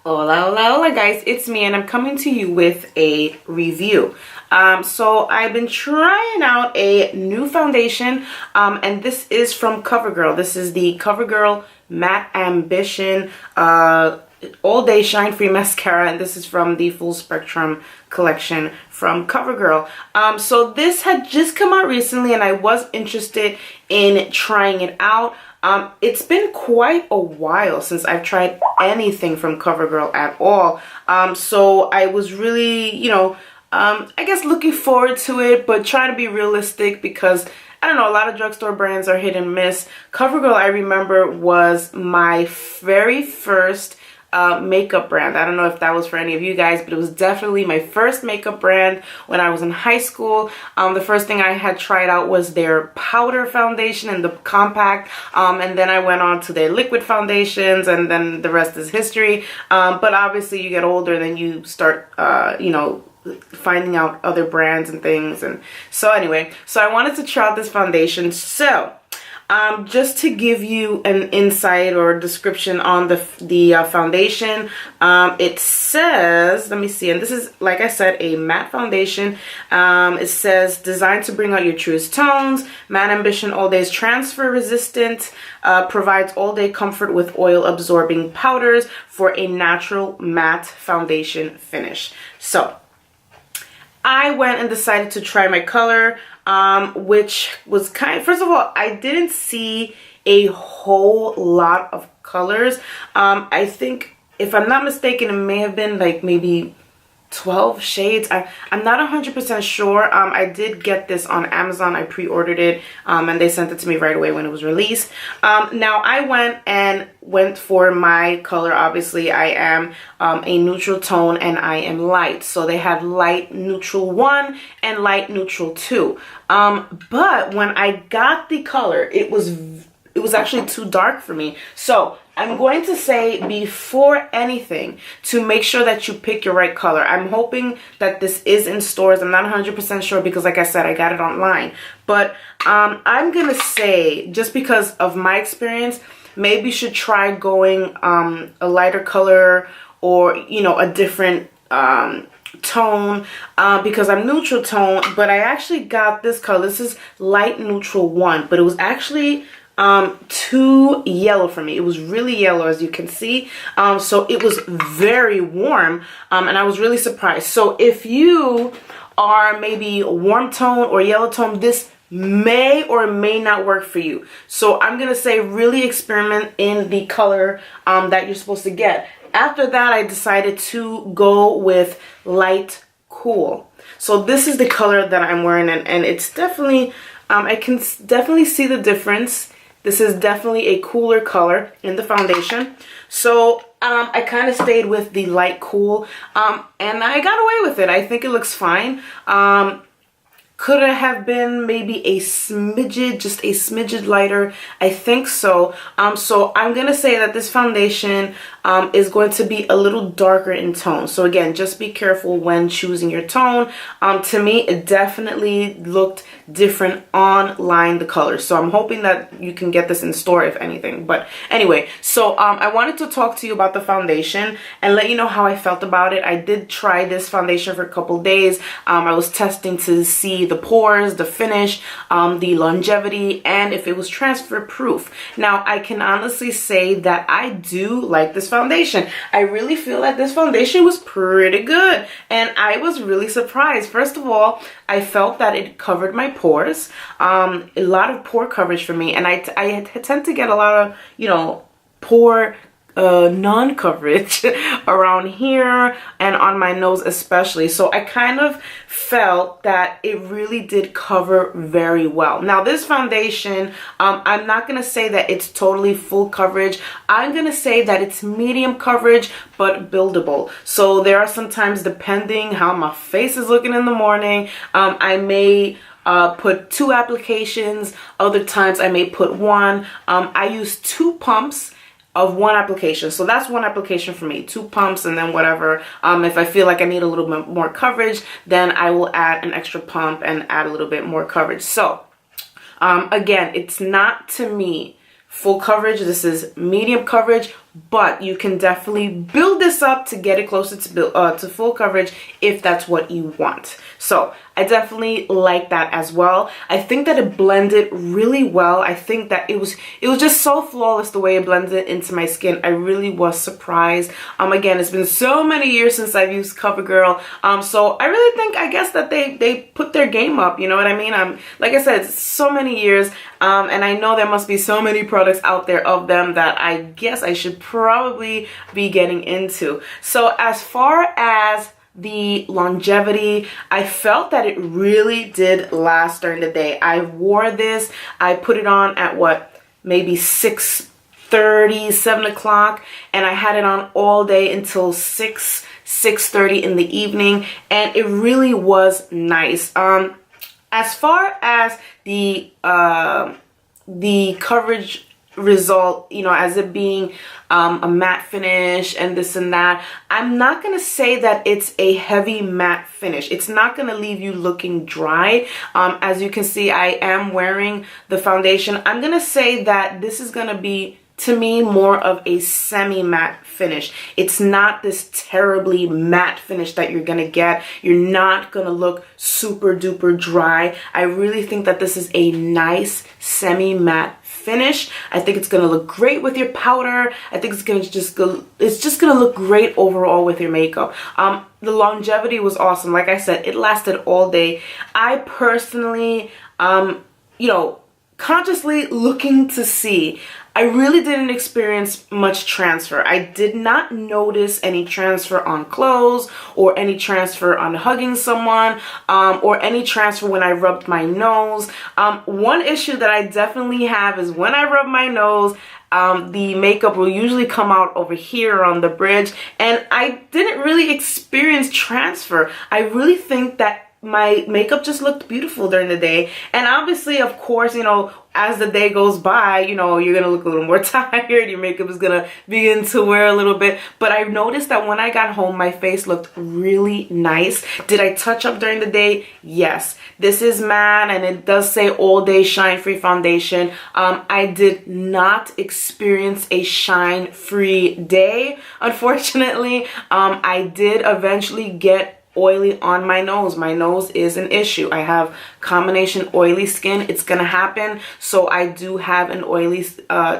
Hola, hola, hola guys, it's me and I'm coming to you with a review. So I've been trying out a new foundation and this is from Covergirl. This is the Covergirl Matte Ambition All Day Shine Free Mascara, and this is from the Full Spectrum collection from Covergirl. So this had just come out recently and I was interested in trying it out. It's been quite a while since I've tried anything from Covergirl at all. So I was really, I guess looking forward to it, but trying to be realistic because I don't know, a lot of drugstore brands are hit and miss. Covergirl, I remember, was my very first makeup brand. I don't know if that was for any of you guys, but it was definitely my first makeup brand when I was in high school. The first thing I had tried out was their powder foundation and the compact, and then I went on to their liquid foundations, and then the rest is history. But obviously you get older, then you start, finding out other brands and things. And so anyway, so I wanted to try out this foundation. So just to give you an insight or description on the foundation, it says, let me see, and this is, like I said, a matte foundation. It says designed to bring out your truest tones. Matte Ambition All Day is transfer resistant, provides all day comfort with oil absorbing powders for a natural matte foundation finish. So I went and decided to try my color, which was first of all, I didn't see a whole lot of colors. I think, if I'm not mistaken, it may have been like maybe 12 shades. I'm not 100% sure. I did get this on Amazon. I pre-ordered it and they sent it to me right away when it was released. Now I went for my color. Obviously I am a neutral tone and I am light, so they had light neutral 1 and light neutral 2. But when I got the color, it was actually too dark for me. So I'm going to say, before anything, to make sure that you pick your right color. I'm hoping that this is in stores. I'm not 100% sure because, like I said, I got it online. But I'm going to say, just because of my experience, maybe you should try going a lighter color or, a different tone, because I'm neutral tone. But I actually got this color. This is light neutral 1, but it was actually too yellow for me. It was really yellow, as you can see. So it was very warm, and I was really surprised. So if you are maybe a warm tone or yellow tone, this may or may not work for you. So I'm gonna say really experiment in the color that you're supposed to get. After that, I decided to go with light cool. So this is the color that I'm wearing, and it's definitely, I can definitely see the difference. This is definitely a cooler color in the foundation. So I kind of stayed with the light cool, and I got away with it. I think it looks fine. Could it have been maybe a smidget, just a smidget lighter? I think so. So I'm going to say that this foundation is going to be a little darker in tone. So again, just be careful when choosing your tone. To me, it definitely looked different online, the color. So I'm hoping that you can get this in store, if anything. But anyway, so I wanted to talk to you about the foundation and let you know how I felt about it. I did try this foundation for a couple days. I was testing to see the pores, the finish, the longevity, and if it was transfer proof. Now I can honestly say that I do like this foundation. I really feel that this foundation was pretty good, and I was really surprised. First of all, I felt that it covered my pores, a lot of pore coverage for me, and I tend to get a lot of pore non-coverage around here and on my nose especially. So I kind of felt that it really did cover very well. Now this foundation, I'm not going to say that it's totally full coverage. I'm going to say that it's medium coverage but buildable. So there are some times, depending how my face is looking in the morning, I may put 2 applications. Other times I may put 1. I use 2 pumps of 1 application. So that's 1 application for me, 2 pumps, and then whatever. If I feel like I need a little bit more coverage, then I will add an extra pump and add a little bit more coverage. So again, it's not, to me, full coverage. This is medium coverage, but you can definitely build this up to get it closer to full coverage if that's what you want. So I definitely like that as well. I think that it blended really well. I think that it was just so flawless the way it blended into my skin. I really was surprised. Again, it's been so many years since I've used Covergirl. So I really think, I guess, that they put their game up, you know what I mean? Like I said, so many years, and I know there must be so many products out there of them that I guess I should probably be getting into. So as far as the longevity, I felt that it really did last during the day. I wore this, I put it on at what, maybe 6:30, 7 o'clock, and I had it on all day until 6:30 in the evening, and it really was nice. As far as the coverage result, you know, as it being a matte finish and this and that, I'm not gonna say that it's a heavy matte finish. It's not gonna leave you looking dry. As you can see, I am wearing the foundation. I'm gonna say that this is gonna be, to me, more of a semi-matte finish. It's not this terribly matte finish that you're gonna get. You're not gonna look super duper dry. I really think that this is a nice semi-matte finish. I think it's gonna look great with your powder. I think it's just gonna look great overall with your makeup. The longevity was awesome. Like I said, it lasted all day. I personally, you know, consciously looking to see, I really didn't experience much transfer. I did not notice any transfer on clothes or any transfer on hugging someone, or any transfer when I rubbed my nose. One issue that I definitely have is when I rub my nose, the makeup will usually come out over here on the bridge, and I didn't really experience transfer. I really think that my makeup just looked beautiful during the day. And obviously, of course, you know, as the day goes by, you know, you're gonna look a little more tired, your makeup is gonna begin to wear a little bit. But I noticed that when I got home, my face looked really nice. Did I touch up during the day? Yes. This is matte, and it does say all day shine free foundation. I did not experience a shine free day, unfortunately. I did eventually get oily on my nose. My nose is an issue. I have combination oily skin. It's gonna happen. So I do have an oily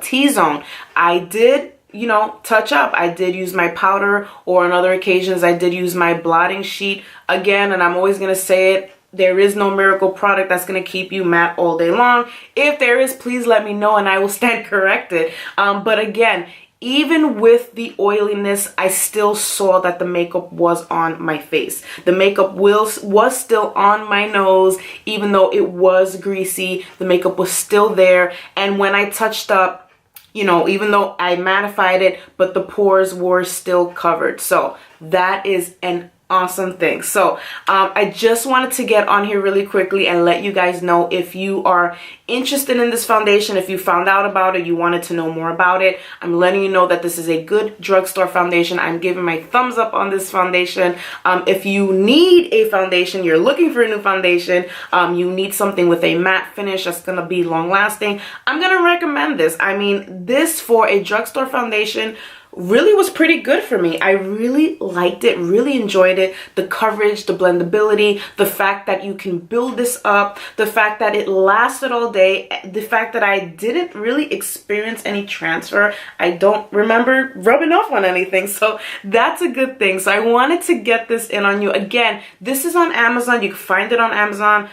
T-zone. I did, you know, touch up. I did use my powder, or on other occasions I did use my blotting sheet. Again, and I'm always gonna say it, there is no miracle product that's going to keep you matte all day long. If there is, please let me know and I will stand corrected. But again, even with the oiliness, I still saw that the makeup was on my face. The makeup was still on my nose, even though it was greasy. The makeup was still there. And when I touched up, you know, even though I mattified it, but the pores were still covered. So that is an awesome thing. So I just wanted to get on here really quickly and let you guys know, if you are interested in this foundation, if you found out about it, you wanted to know more about it, I'm letting you know that this is a good drugstore foundation. I'm giving my thumbs up on this foundation. If you need a foundation, you're looking for a new foundation, you need something with a matte finish that's gonna be long lasting, I'm gonna recommend this. I mean, this for a drugstore foundation really was pretty good for me. I really liked it, really enjoyed it. The coverage, the blendability, the fact that you can build this up, the fact that it lasted all day, the fact that I didn't really experience any transfer. I don't remember rubbing off on anything, so that's a good thing. So I wanted to get this in on you. Again, this is on Amazon. You can find it on Amazon.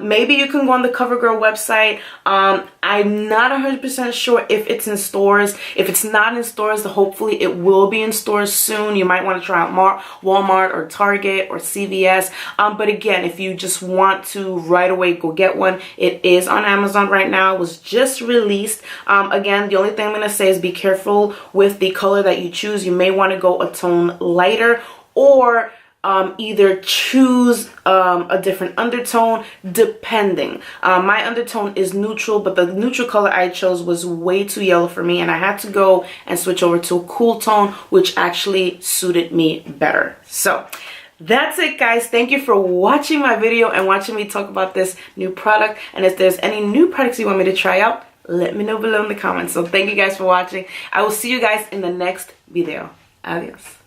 Maybe you can go on the Covergirl website. I'm not 100% sure if it's in stores. If it's not in stores, hopefully it will be in stores soon. You might want to try out Walmart or Target or CVS. But again, if you just want to right away go get one, it is on Amazon right now. It was just released. Again, the only thing I'm going to say is be careful with the color that you choose. You may want to go a tone lighter, or either choose a different undertone, depending. My undertone is neutral, but the neutral color I chose was way too yellow for me, and I had to go and switch over to a cool tone, which actually suited me better. So that's it, guys. Thank you for watching my video and watching me talk about this new product. And if there's any new products you want me to try out, let me know below in the comments. So thank you guys for watching. I will see you guys in the next video. Adios.